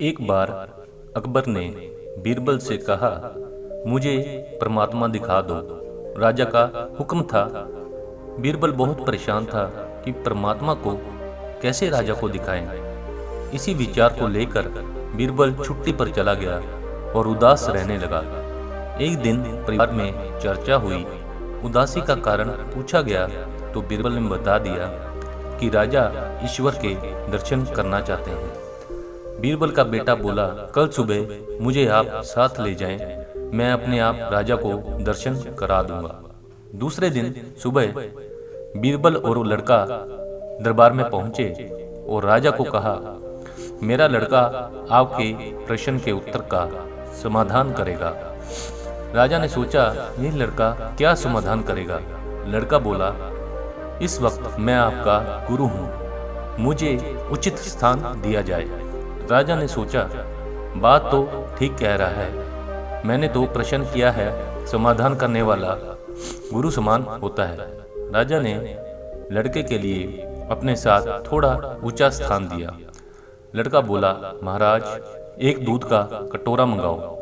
एक बार अकबर ने बीरबल से कहा, मुझे परमात्मा दिखा दो। राजा का हुक्म था। बीरबल बहुत परेशान था कि परमात्मा को कैसे राजा को दिखाएं। इसी विचार को लेकर बीरबल छुट्टी पर चला गया और उदास रहने लगा। एक दिन परिवार में चर्चा हुई। उदासी का कारण पूछा गया तो बीरबल ने बता दिया कि राजा ईश्वर के दर्शन करना चाहते हैं। बीरबल का बेटा बोला, कल सुबह मुझे आप साथ ले जाएं, मैं अपने आप राजा को दर्शन करा दूंगा। दूसरे दिन सुबह बीरबल और वो लड़का दरबार में पहुंचे और राजा को कहा, मेरा लड़का आपके प्रश्न के उत्तर का समाधान करेगा। राजा ने सोचा, ये लड़का क्या समाधान करेगा। लड़का बोला, इस वक्त मैं आपका गुरु हूँ, मुझे उचित स्थान दिया जाए। राजा ने सोचा, बात तो ठीक कह रहा है, मैंने तो प्रश्न किया है, समाधान करने वाला गुरु समान होता है। राजा ने लड़के के लिए अपने साथ थोड़ा ऊंचा स्थान दिया। लड़का बोला, महाराज एक दूध का कटोरा मंगाओ।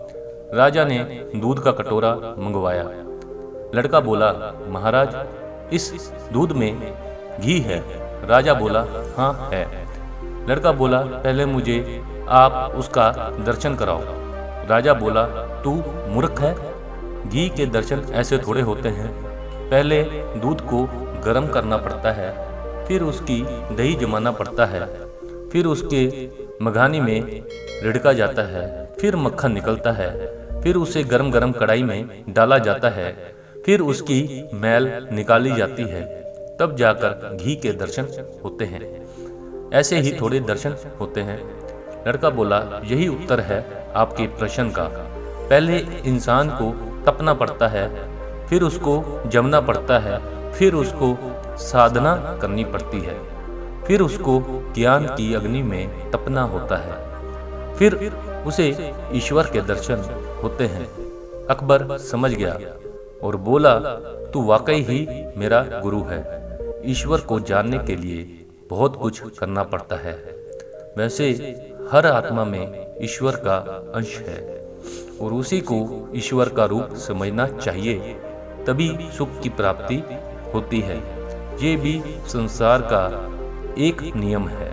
राजा ने दूध का कटोरा मंगवाया। लड़का बोला, महाराज इस दूध में घी है। राजा बोला, हाँ है। लड़का बोला, पहले मुझे आप उसका दर्शन कराओ। राजा बोला, तू मूर्ख है, घी के दर्शन ऐसे थोड़े होते हैं। पहले दूध को गर्म करना पड़ता है, फिर उसकी दही जमाना पड़ता है, फिर उसके मघानी में रिड़का जाता है, फिर मक्खन निकलता है, फिर उसे गरम गरम कढ़ाई में डाला जाता है, फिर उसकी मैल निकाली जाती है, तब जाकर घी के दर्शन होते हैं। ऐसे ही थोड़े दर्शन होते हैं। लड़का बोला, यही उत्तर है आपके प्रश्न का। पहले इंसान को तपना पड़ता है, फिर उसको जमना पड़ता है, फिर उसको साधना करनी पड़ती है, फिर उसको ज्ञान की अग्नि में तपना होता है, फिर उसे ईश्वर के दर्शन होते हैं। अकबर समझ गया और बोला, तू वाकई ही मेरा गुरु है। ईश्वर को जानने के लिए बहुत कुछ करना पड़ता है। वैसे हर आत्मा में ईश्वर का अंश है और उसी को ईश्वर का रूप समझना चाहिए, तभी सुख की प्राप्ति होती है। ये भी संसार का एक नियम है।